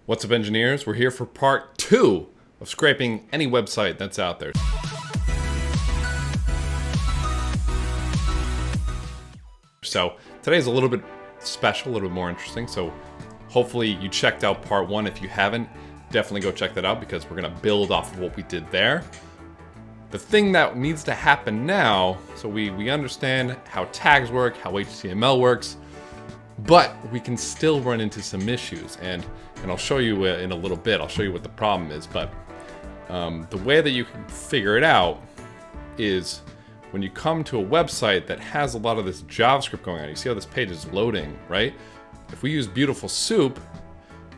What's up, engineers? We're here for part 2 of scraping any website that's out there. So today's a little bit special, a little bit more interesting. So hopefully you checked out part 1. If you haven't, definitely go check that out because we're gonna build off of what we did there. The thing that needs to happen now, so we understand how tags work, how HTML works, but we can still run into some issues, and I'll show you in a little bit. I'll show you what the problem is, but the way that you can figure it out is when you come to a website that has a lot of this JavaScript going on. You see how this page is loading, right? If we use BeautifulSoup,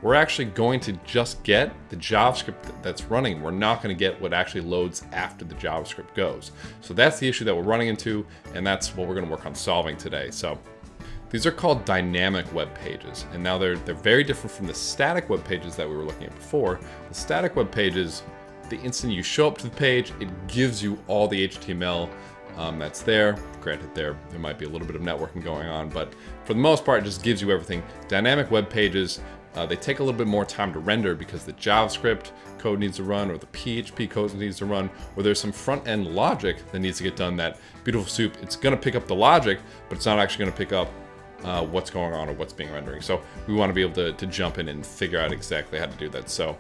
we're actually going to just get the JavaScript that's running. We're not going to get what actually loads after the JavaScript goes. So that's the issue that we're running into, and that's what we're going to work on solving today. So these are called dynamic web pages, and now they're very different from the static web pages that we were looking at before. The static web pages, the instant you show up to the page, it gives you all the HTML that's there. Granted, there might be a little bit of networking going on, but for the most part, it just gives you everything. Dynamic web pages, they take a little bit more time to render because the JavaScript code needs to run, or the PHP code needs to run, or there's some front-end logic that needs to get done that BeautifulSoup, it's going to pick up the logic, but it's not actually going to pick up what's going on or what's being rendering. So we want to be able to jump in and figure out exactly how to do that. So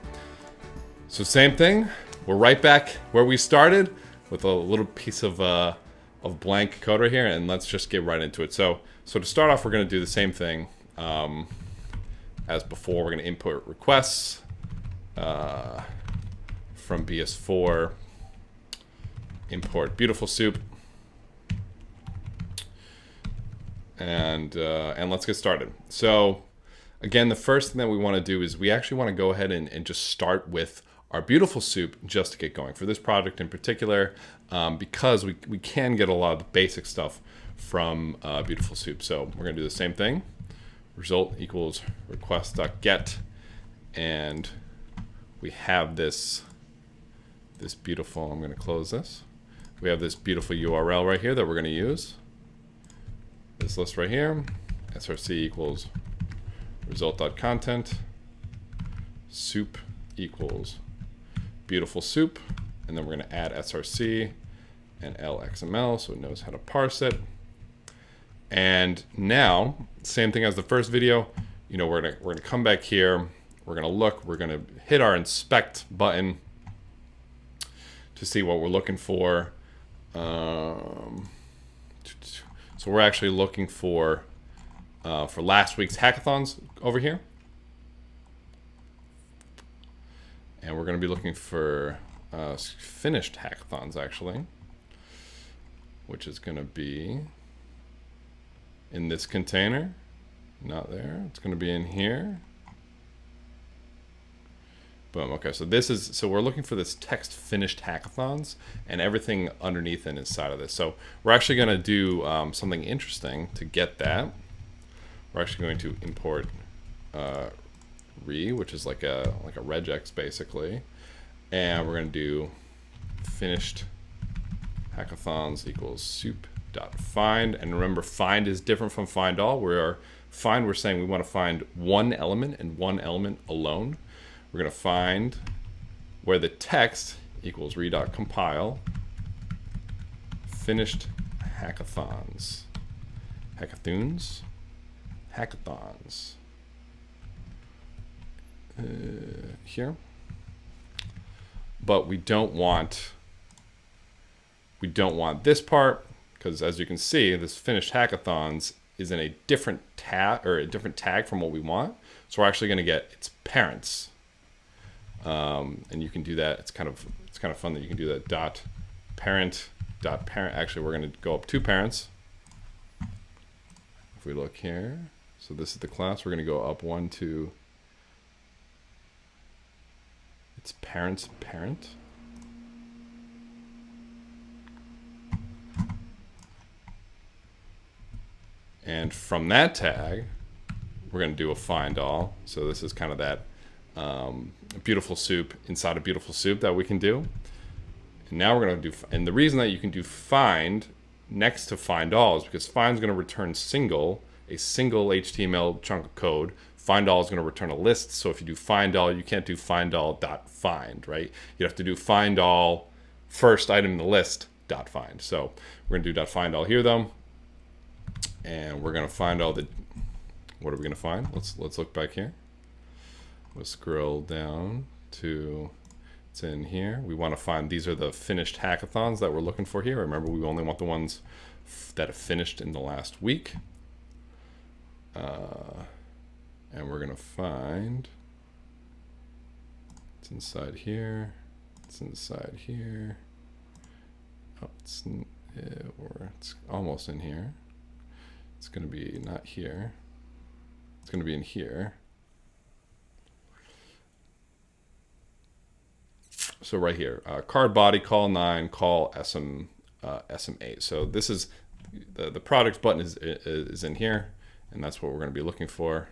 same thing, we're right back where we started with a little piece of blank code right here, and let's just get right into it. So to start off, we're going to do the same thing as before. We're going to import requests from BS4, import BeautifulSoup, and let's get started. So again, the first thing that we want to do is we actually want to go ahead and just start with our BeautifulSoup just to get going for this project in particular, because we can get a lot of the basic stuff from BeautifulSoup. So we're going to do the same thing. Result equals request.get, and we have this beautiful, I'm going to close this. We have this beautiful URL right here that we're going to use. This list right here, src equals result.content, soup equals BeautifulSoup, and then we're going to add src and lxml so it knows how to parse it. And now, same thing as the first video, you know, we're gonna come back here, we're gonna look, we're gonna hit our inspect button to see what we're looking for. So we're actually looking for last week's hackathons over here. And we're gonna be looking for finished hackathons actually, which is gonna be in this container, not there. It's going to be in here. Boom. Okay, so we're looking for this text finished hackathons and everything underneath and inside of this. So we're actually going to do something interesting to get that. We're actually going to import which is like a regex basically, and we're going to do finished hackathons equals soup.find, and remember, find is different from find all. We're saying we want to find one element and one element alone. We're going to find where the text equals re.compile finished hackathons here, but we don't want this part, because as you can see, this finished hackathons is in a different tag, or a different tag from what we want. So we're actually going to get its parents, and you can do that. It's kind of fun that you can do that. Parent. Actually, we're going to go up 2 parents. If we look here, so this is the class. We're going to go up 1 to its parent's parent. And from that tag, we're going to do a find all. So this is kind of that BeautifulSoup inside of BeautifulSoup that we can do. And now we're going to do, and the reason that you can do find next to find all is because find is going to return a single HTML chunk of code Find all is going to return a list. So if you do find all, you can't do find all dot find, right? You have to do find all first item in the list dot find. So we're going to do dot find all here though, and we're going to find all the. What are we going to find? Let's look back here. We'll scroll down to. It's in here. We want to find, these are the finished hackathons that we're looking for here. Remember, we only want the ones that have finished in the last week. And we're going to find, it's inside here. It's inside here. Oh, it's almost in here. It's going to be not here. It's going to be in here. So right here, card body, call 9, call SM8. So this is the products button is in here, and that's what we're going to be looking for.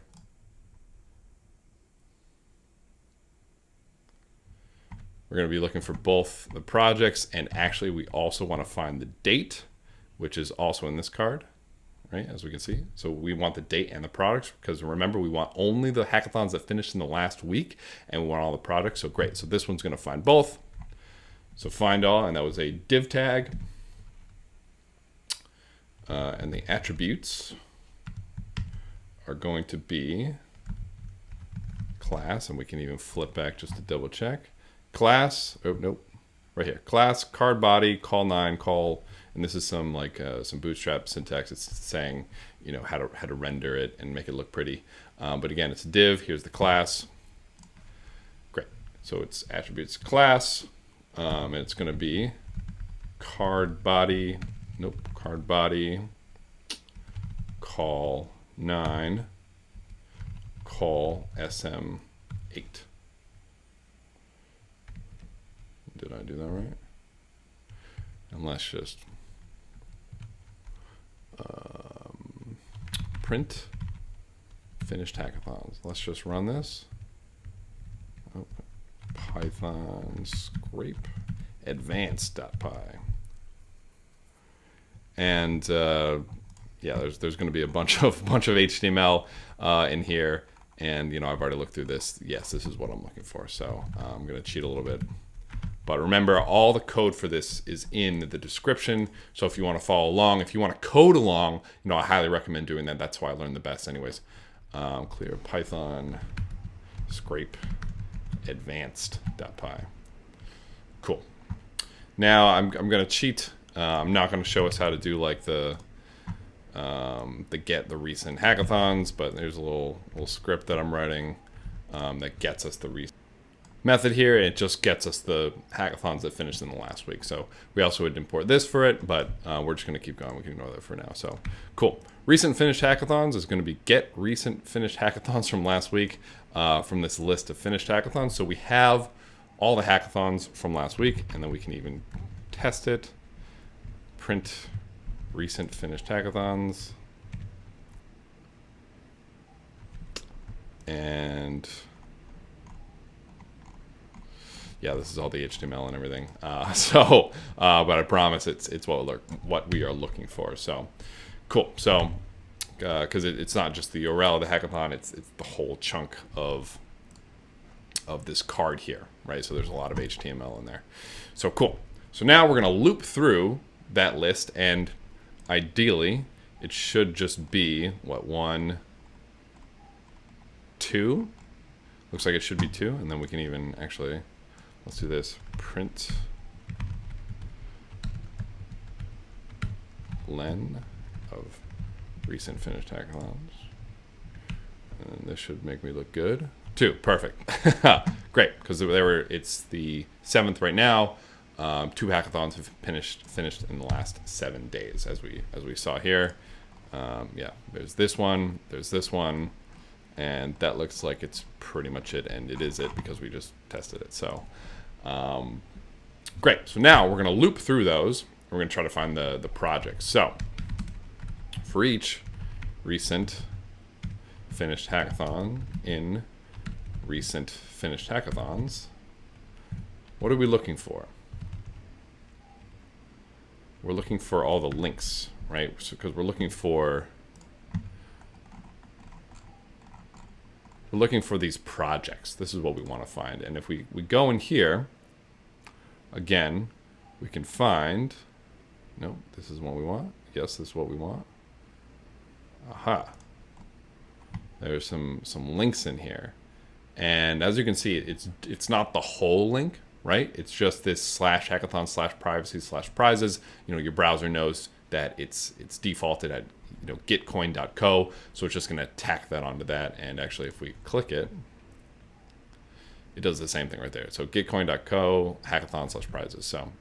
We're going to be looking for both the projects, and actually we also want to find the date, which is also in this card, right, as we can see. So we want the date and the products, because remember, we want only the hackathons that finished in the last week, and we want all the products. So great. So this one's going to find both. So find all, and that was a div tag. And the attributes are going to be class, and we can even flip back just to double check. Class, oh nope, right here. Class, card body, call 9, call, and this is some like some Bootstrap syntax. It's saying, you know, how to render it and make it look pretty. But again, it's a div. Here's the class. Great. So it's attributes class, and it's going to be card body. Nope, card body. Call 9. Call SM8. Did I do that right? And let's just print finished hackathons. Let's just run this. Oh, Python scrape advanced.py. And yeah, there's going to be a bunch of HTML in here, and you know, I've already looked through this. Yes, this is what I'm looking for. So I'm going to cheat a little bit. But remember, all the code for this is in the description. So if you want to follow along, if you want to code along, you know, I highly recommend doing that. That's why I learned the best anyways. Clear Python scrape advanced.py. Cool. Now I'm going to cheat. I'm not going to show us how to do like the get the recent hackathons, but there's a little script that I'm writing that gets us the recent method here, and it just gets us the hackathons that finished in the last week. So we also would import this for it, but we're just going to keep going. We can ignore that for now. So cool. Recent finished hackathons is going to be get recent finished hackathons from last week from this list of finished hackathons. So we have all the hackathons from last week, and then we can even test it. Print recent finished hackathons. And yeah, this is all the HTML and everything. But I promise it's what we are looking for. So cool. So because it's not just the URL of the hackathon, it's the whole chunk of this card here, right? So there's a lot of HTML in there. So cool. So now we're gonna loop through that list, and ideally it should just be what, 1, 2. Looks like it should be 2, and then we can even actually. Let's do this. Print len of recent finished hackathons. And this should make me look good. 2, perfect. Great, because it's the 7th right now. 2 hackathons have finished in the last 7 days, as we saw here. Yeah, there's this one, and that looks like it's pretty much it, and it is it because we just tested it. So great. So now we're going to loop through those. We're going to try to find the projects. So for each recent finished hackathon in recent finished hackathons, what are we looking for? We're looking for all the links, right? Because we're looking for we're looking for these projects. This is what we want to find. And if we go in here, again, we can find, no, this is what we want. Yes, this is what we want. Aha. There's some links in here. And as you can see, it's not the whole link, right? It's just this /hackathon/privacy/prizes. You know, your browser knows that it's defaulted at, you know, GITCOIN.co, so it's just going to tack that onto that. And actually, if we click it, it does the same thing right there. So GITCOIN.co hackathon/prizes. So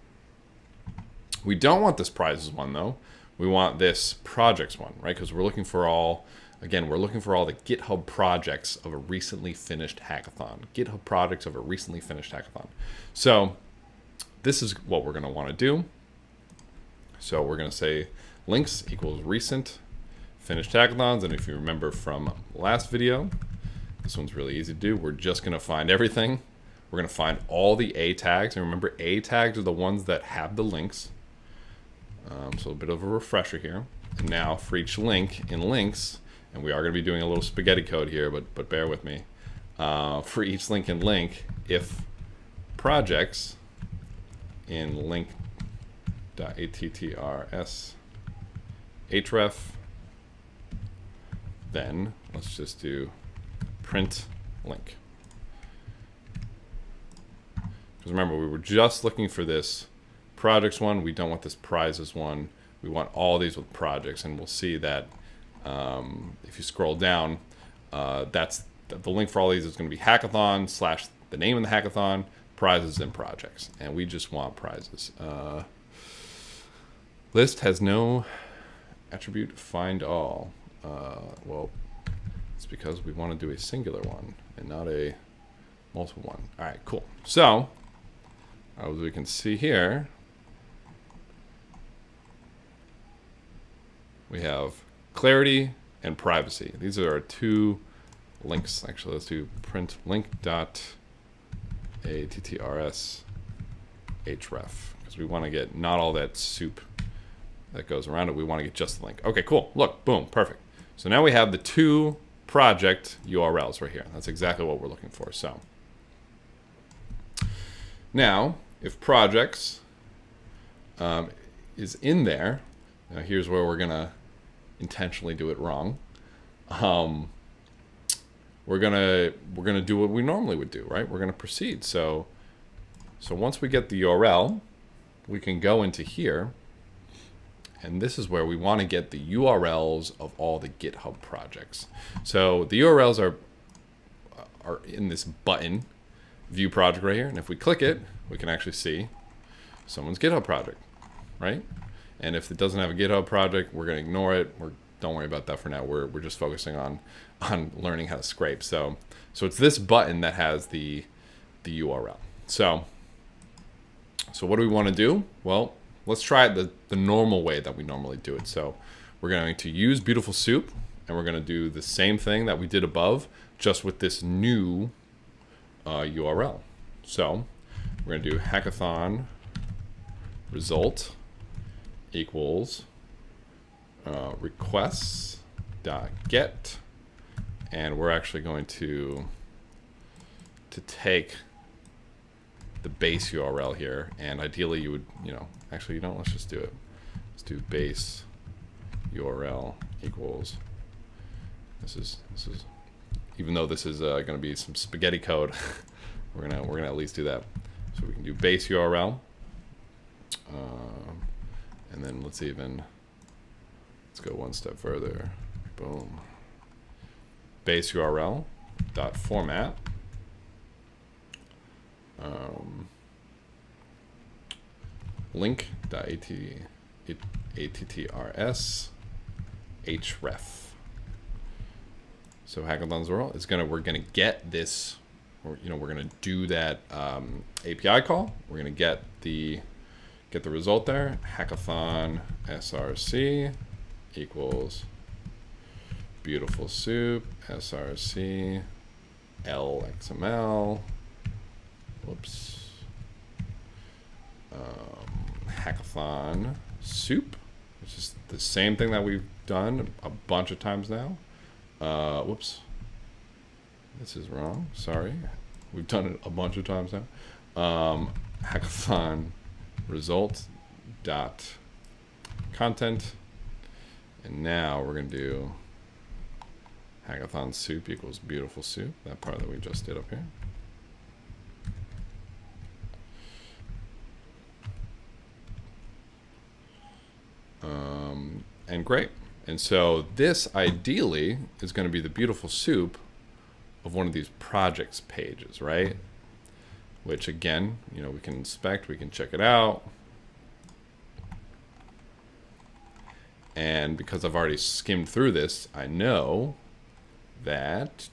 we don't want this prizes one though. We want this projects one, right? Because we're looking for all. Again, we're looking for all the GitHub projects of a recently finished hackathon. GitHub projects of a recently finished hackathon. So this is what we're going to want to do. So we're going to say links equals recent finished hackathons. And if you remember from last video, this one's really easy to do. We're just going to find everything. We're going to find all the A tags. And remember, A tags are the ones that have the links. So a bit of a refresher here. And now for each link in links, and we are going to be doing a little spaghetti code here, but bear with me. For each link in link, if projects in link.attrs href, then let's just do print link. Because remember, we were just looking for this projects one. We don't want this prizes one. We want all these with projects, and we'll see that if you scroll down, that's the link for all these is going to be hackathon / the name of the hackathon, prizes and projects, and we just want prizes. List has no attribute find all. Well, it's because we want to do a singular one and not a multiple one. All right, cool. So as we can see here, we have clarity and privacy. These are our two links. Actually, let's do print link.attrs href, because we want to get not all that soup that goes around it. We want to get just the link. Okay, cool. Look, boom, perfect. So now we have the two project URLs right here. That's exactly what we're looking for. So now, if projects is in there, now here's where we're gonna intentionally do it wrong. We're gonna do what we normally would do, right? We're gonna proceed. So once we get the URL, we can go into here, and this is where we want to get the URLs of all the GitHub projects. So the URLs are in this button, view project right here, and if we click it, we can actually see someone's GitHub project, right? And if it doesn't have a GitHub project, we're going to ignore it. Don't worry about that for now. We're just focusing on learning how to scrape. So it's this button that has the URL. So what do we want to do? Well, let's try it the normal way that we normally do it. So we're going to use BeautifulSoup, and we're going to do the same thing that we did above, just with this new URL. So we're going to do hackathon result equals requests.get, and we're actually going to take the base URL here, and ideally you would, actually, let's just do it. Let's do base URL equals, this is even though this is going to be some spaghetti code, we're gonna at least do that. So we can do base URL, and then let's go one step further. Boom. Base URL dot format. Link dot attrs href. So hackathon's URL. We're gonna get this. We're gonna do that API call. We're gonna get the result there. Hackathon src equals BeautifulSoup src lxml. Whoops. Hackathon soup, which is the same thing that we've done a bunch of times now. Whoops. This is wrong. Sorry. We've done it a bunch of times now. Hackathon result dot content. And now we're going to do hackathon soup equals beautiful soup. That part that we just did up here. And great. And so this ideally is going to be the beautiful soup of one of these projects pages, right? Which again, you know, we can inspect, we can check it out. And because I've already skimmed through this, I know that,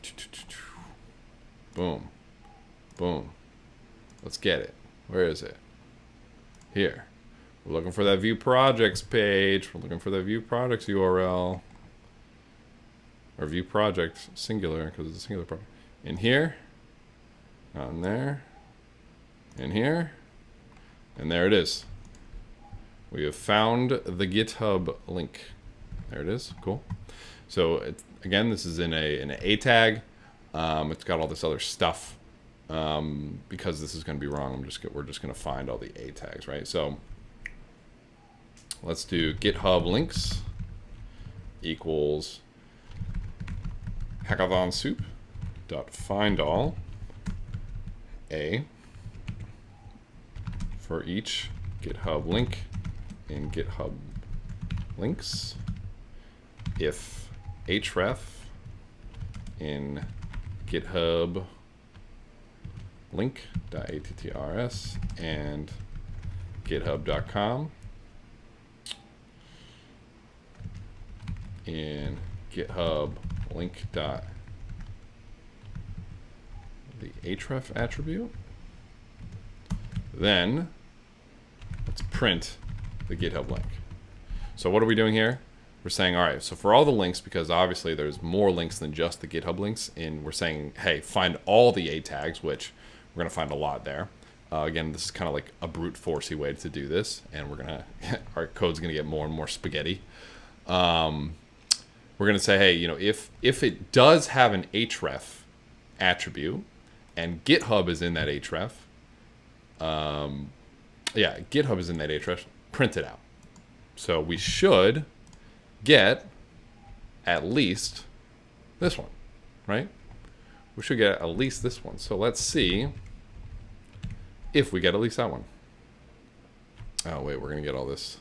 boom, boom. Let's get it. Where is it? Here. We're looking for that view projects page. We're looking for that view projects URL. Or view project singular, because it's a singular project. In here. Not in there. In here. And there it is. We have found the GitHub link. There it is. Cool. So again, this is in an A tag. It's got all this other stuff. Because this is going to be wrong, we're just going to find all the A tags, right? So let's do GitHub links equals hackathon soup dot find all A for each GitHub link in GitHub links if href in GitHub link.attrs and github.com in GitHub link dot the href attribute. Then let's print the GitHub link. So what are we doing here? We're saying, all right, so for all the links, because obviously there's more links than just the GitHub links, and we're saying, hey, find all the A tags, which we're going to find a lot there. Again, this is kind of like a brute forcey way to do this, and we're going to, our code's going to get more and more spaghetti. We're going to say, hey, you know, if it does have an href attribute, and GitHub is in that href, yeah, GitHub is in that href, print it out. So we should get at least this one, right? We should get at least this one. So let's see if we get at least that one. Oh, wait, we're going to get all these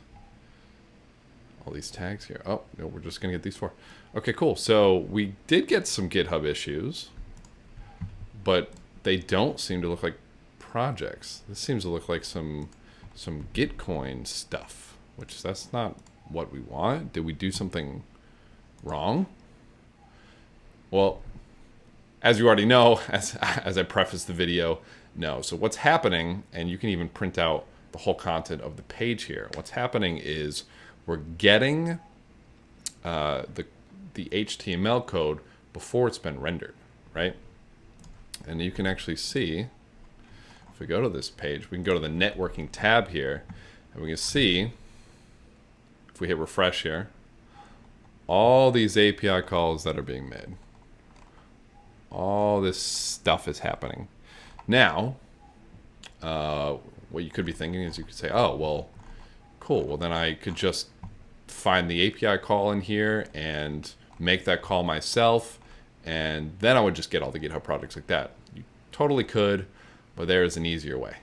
tags here. Oh, no, we're just going to get these 4. Okay, cool. So we did get some GitHub issues, but they don't seem to look like projects. This seems to look like some GitCoin stuff, which that's not what we want. Did we do something wrong? Well, as you already know, as I prefaced the video, no. So what's happening, and you can even print out the whole content of the page here. What's happening is we're getting the HTML code before it's been rendered, right? And you can actually see, if we go to this page, we can go to the networking tab here, and we can see, if we hit refresh here, all these API calls that are being made. All this stuff is happening. Now, what you could be thinking is you could say, oh, well, cool. Well, then I could just find the API call in here and make that call myself, and then I would just get all the GitHub projects like that. You totally could, but there is an easier way.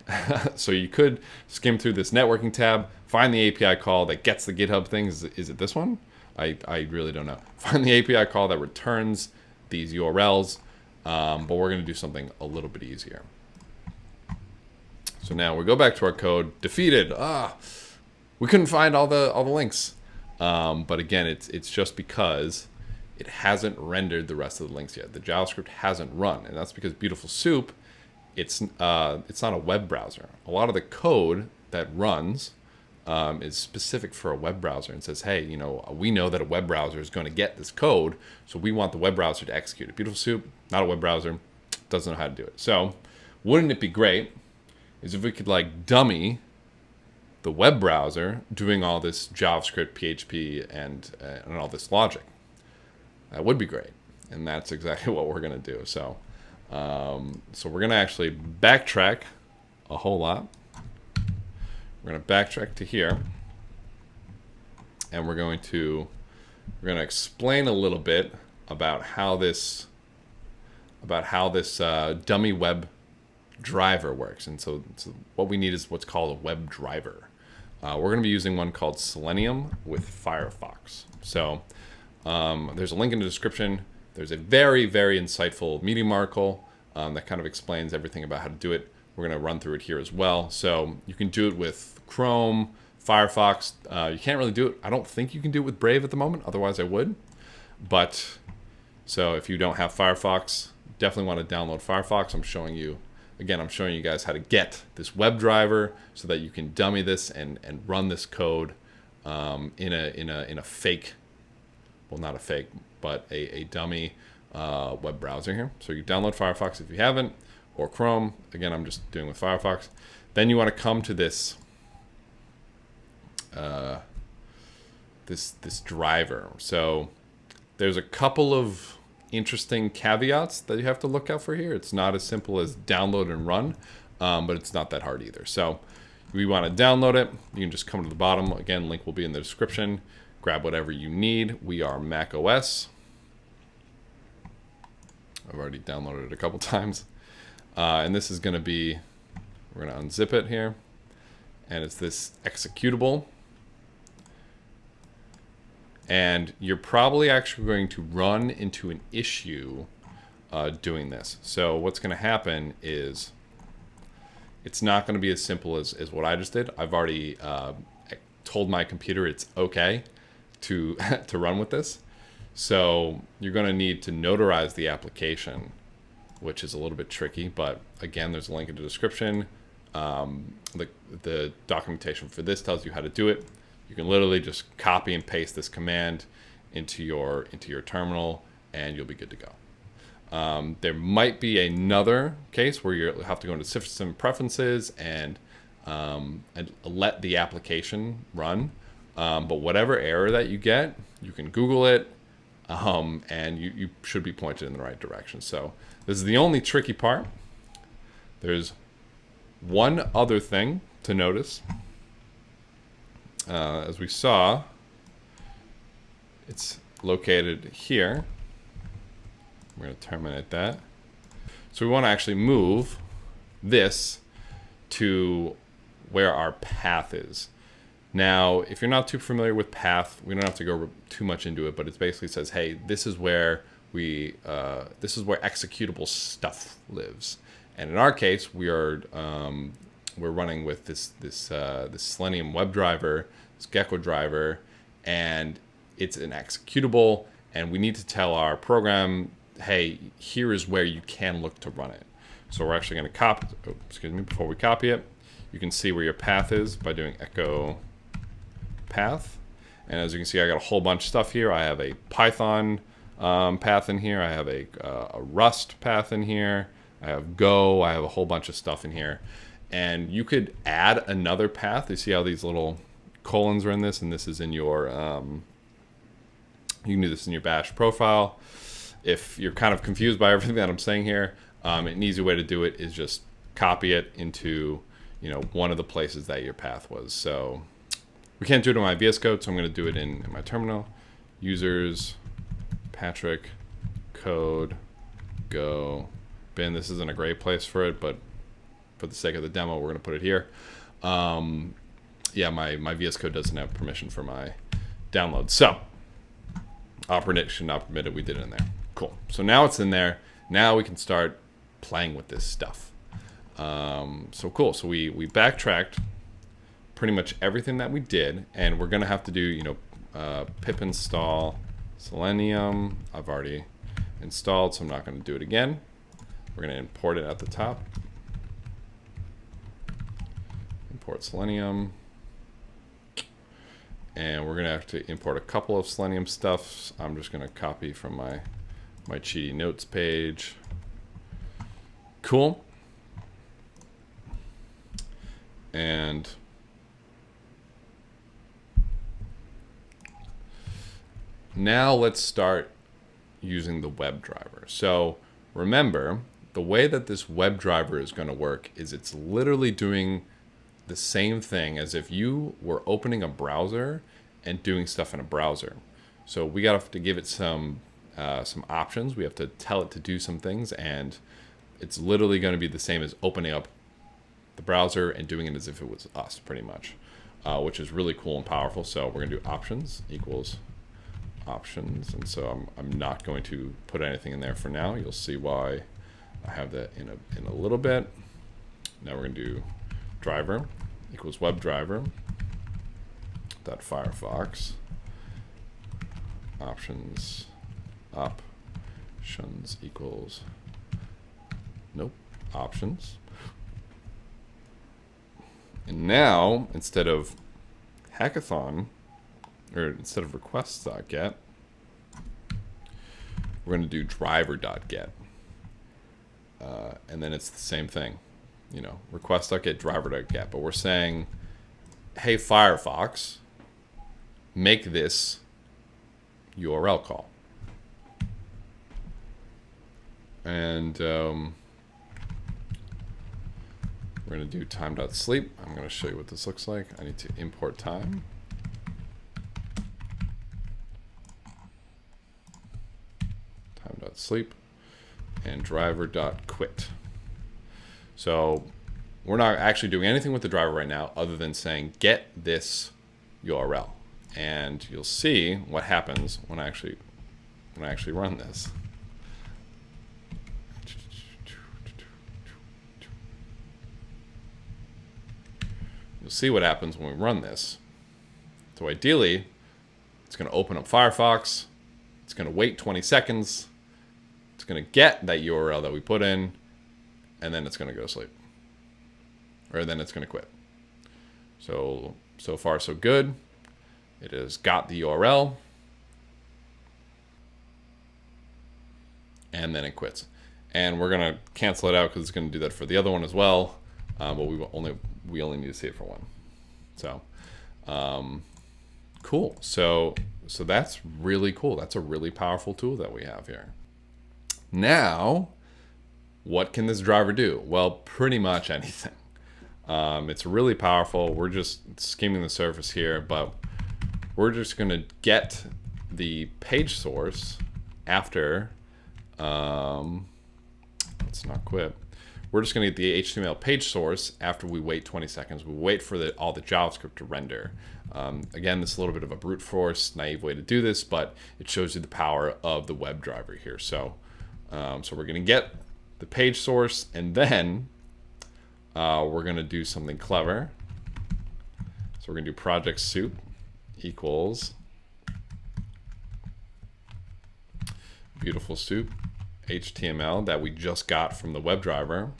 So you could skim through this networking tab, find the API call that gets the GitHub things. Is it this one? I really don't know. Find the API call that returns these URLs, but we're going to do something a little bit easier. So now we go back to our code. Defeated. We couldn't find all the links. But again, it's just because it hasn't rendered the rest of the links yet. The JavaScript hasn't run, and that's because BeautifulSoup, it's not a web browser. A lot of the code that runs is specific for a web browser and says, hey, you know, we know that a web browser is going to get this code, so we want the web browser to execute it. BeautifulSoup, not a web browser, doesn't know how to do it. So wouldn't it be great is if we could like dummy the web browser doing all this JavaScript, PHP, and all this logic? That would be great, and that's exactly what we're going to do. So So we're going to actually backtrack a whole lot. We're going to backtrack to here. And we're going to explain a little bit about how this dummy web driver works. And so what we need is what's called a WebDriver. We're going to be using one called Selenium with Firefox. So there's a link in the description. There's a very, very insightful Medium article that kind of explains everything about how to do it. We're going to run through it here as well. So you can do it with Chrome, Firefox. You can't really do it. I don't think you can do it with Brave at the moment. Otherwise, I would. But so if you don't have Firefox, definitely want to download Firefox. I'm showing you guys how to get this WebDriver so that you can dummy this and run this code in a fake, well, not a fake, but a dummy web browser here. So you download Firefox if you haven't, or Chrome. Again, I'm just doing with Firefox. Then you want to come to this this driver. So there's a couple of interesting caveats that you have to look out for here. It's not as simple as download and run, but it's not that hard either. So we want to download it. You can just come to the bottom. Again, link will be in the description. Grab whatever you need. We are Mac OS. I've already downloaded it a couple times. And this is going to be, we're going to unzip it here. And it's this executable. And you're probably actually going to run into an issue doing this. So what's going to happen is it's not going to be as simple as what I just did. I've already told my computer it's okay to to run with this. So you're going to need to notarize the application, which is a little bit tricky. But again, there's a link in the description. The documentation for this tells you how to do it. You can literally just copy and paste this command into your terminal, and you'll be good to go. There might be another case where you have to go into system preferences and let the application run. But whatever error that you get, you can Google it, and you should be pointed in the right direction. So this is the only tricky part. There's one other thing to notice. As we saw, it's located here. We're going to terminate that. So we want to actually move this to where our path is. Now, if you're not too familiar with path, we don't have to go too much into it, but it basically says, hey, this is where this is where executable stuff lives. And in our case, we're running with this Selenium WebDriver, this GitCoin, and it's an executable, and we need to tell our program, hey, here is where you can look to run it. So we're actually going to copy, before we copy it, you can see where your path is by doing echo path. And as you can see, I got a whole bunch of stuff here. I have a Python path in here. I have a Rust path in here. I have Go. I have a whole bunch of stuff in here. And you could add another path. You see how these little colons are in this, and this is in your, you can do this in your bash profile. If you're kind of confused by everything that I'm saying here, an easy way to do it is just copy it into, one of the places that your path was. So we can't do it in my VS Code, so I'm going to do it in my terminal. Users, Patrick, code, go, bin. This isn't a great place for it, but for the sake of the demo, we're going to put it here. Yeah, my VS Code doesn't have permission for my download. So, operate should not permit it. We did it in there. Cool. So now it's in there. Now we can start playing with this stuff. So cool. So we backtracked pretty much everything that we did, and we're going to have to do, pip install Selenium. I've already installed, so I'm not going to do it again. We're going to import it at the top. Import Selenium. And we're going to have to import a couple of Selenium stuff. I'm just going to copy from my Cheaty Notes page. Cool. And now let's start using the WebDriver. So remember the way that this WebDriver is going to work is it's literally doing the same thing as if you were opening a browser and doing stuff in a browser. So we got to give it some options. We have to tell it to do some things, and it's literally going to be the same as opening up the browser and doing it as if it was us, pretty much, which is really cool and powerful. So we're going to do options equals options, and so I'm not going to put anything in there for now. You'll see why I have that in a little bit. Now we're going to do driver equals WebDriver dot Firefox options equals options. And now instead of hackathon, or instead of requests.get, we're going to do driver.get. And then it's the same thing, request.get, driver.get. But we're saying, hey, Firefox, make this URL call. And we're going to do time.sleep. I'm going to show you what this looks like. I need to import time. Time.sleep and driver.quit. So we're not actually doing anything with the driver right now other than saying get this URL. And you'll see what happens when I actually run this. You'll see what happens when we run this. So ideally, it's going to open up Firefox. It's going to wait 20 seconds. It's going to get that URL that we put in, and then it's going to go to sleep. Or then it's going to quit. So far, so good. It has got the URL, and then it quits. And we're going to cancel it out because it's going to do that for the other one as well. But we only need to see it for one. So, cool. So that's really cool. That's a really powerful tool that we have here. Now, what can this driver do? Well, pretty much anything. It's really powerful. We're just skimming the surface here, but we're just going to get the page source after. Let's not quit. We're just going to get the HTML page source after we wait 20 seconds. We wait for all the JavaScript to render. Again, this is a little bit of a brute force, naive way to do this, but it shows you the power of the WebDriver here. So we're going to get the page source, and then we're going to do something clever. So we're going to do project soup equals BeautifulSoup HTML that we just got from the WebDriver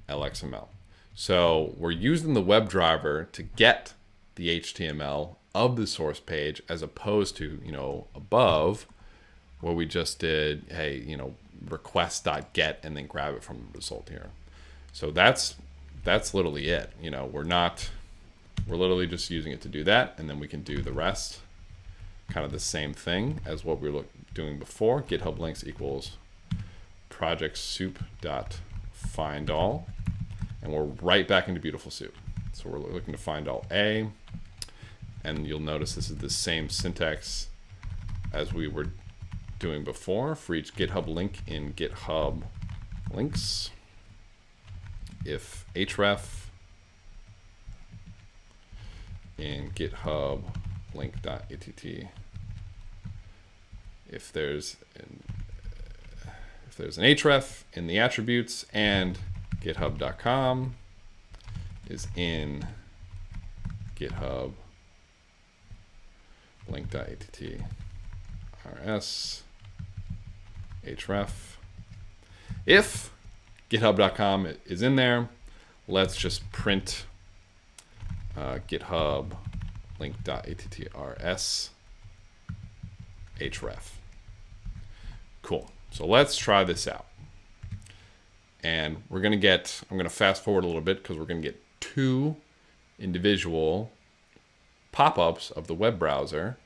LXML. So we're using the WebDriver to get the HTML of the source page, as opposed to, above where we just did, hey, request.get and then grab it from the result here. So that's literally it. We're literally just using it to do that, and then we can do the rest, kind of the same thing as what we were doing before. GitHub links equals project soup.findAll, and we're right back into BeautifulSoup. So we're looking to find all A, and you'll notice this is the same syntax as we were doing before for each GitHub link in GitHub links. If href in GitHub link.att, if there's an href in the attributes, and github.com is in GitHub link.att rs href. If github.com is in there, let's just print GitHub link.att rs href. Cool. So let's try this out. And I'm going to fast forward a little bit because we're going to get two individual pop-ups of the web browser.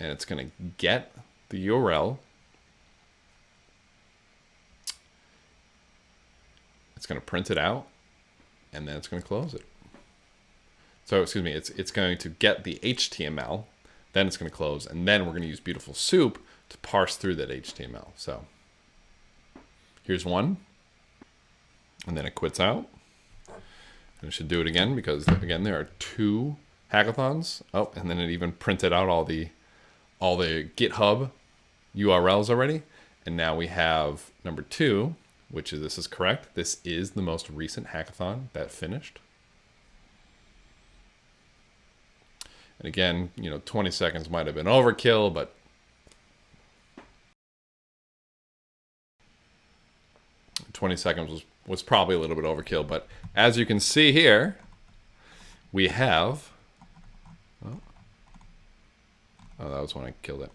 And it's going to get the URL It's going to print it out, and then it's going to close it. So, excuse me, it's going to get the HTML, then it's going to close, and then we're going to use BeautifulSoup to parse through that HTML. So here's one, and then it quits out. And it should do it again because, again, there are 2 hackathons. Oh, and then it even printed out all the GitHub URLs already. And now we have number 2, which is, this is correct. This is the most recent hackathon that finished. And again, 20 seconds might have been overkill, but was probably a little bit overkill. But as you can see here, we have, oh, that was when I killed it.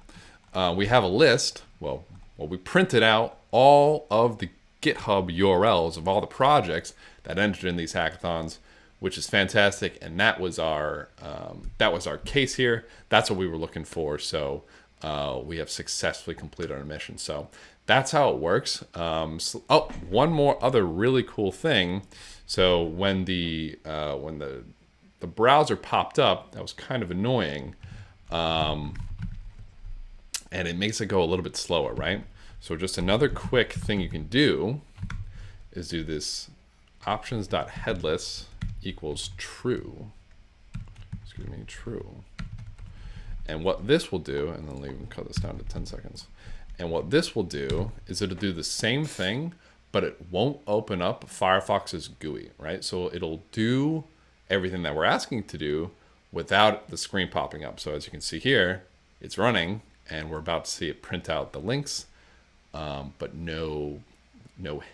We have a list. Well, we printed out all of the GitHub URLs of all the projects that entered in these hackathons, which is fantastic. And that was our case here. That's what we were looking for. So we have successfully completed our mission. So that's how it works. One more other really cool thing. So when the browser popped up, that was kind of annoying, and it makes it go a little bit slower, right? So just another quick thing you can do is do this options.headless equals true. Excuse me, true. And what this will do, and then leave cut this down to 10 seconds. And what this will do is it'll do the same thing, but it won't open up Firefox's GUI, right? So it'll do everything that we're asking to do without the screen popping up. So as you can see here, it's running, and we're about to see it print out the links, but no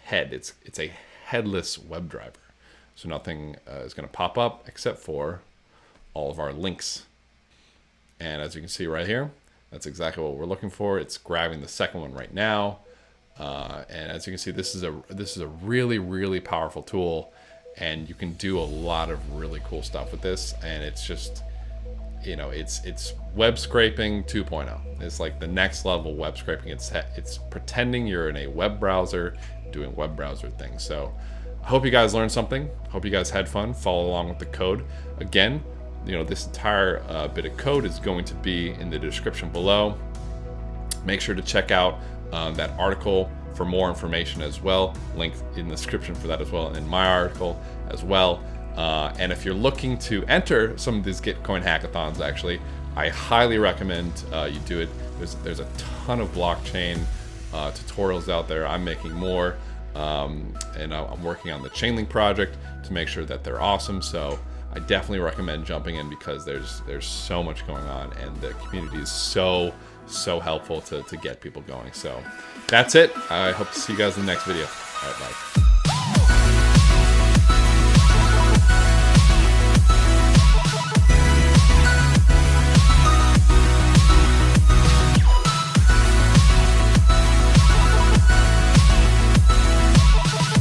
head. It's a headless WebDriver. So nothing is going to pop up except for all of our links. And as you can see right here, that's exactly what we're looking for. It's grabbing the second one right now. And as you can see, this is a really, really powerful tool, and you can do a lot of really cool stuff with this. And it's just, it's web scraping 2.0. It's like the next level web scraping. It's pretending you're in a web browser doing web browser things. So I hope you guys learned something. Hope you guys had fun. Follow along with the code. Again, this entire bit of code is going to be in the description below. Make sure to check out that article for more information as well. Link in the description for that as well, and in my article as well. And if you're looking to enter some of these GitCoin hackathons, actually, I highly recommend you do it. There's a ton of blockchain tutorials out there. I'm making more, and I'm working on the chainlink project to make sure that they're awesome. So I definitely recommend jumping in because there's so much going on, and the community is so helpful to get people going. So that's it. I hope to see you guys in the next video. All right, bye.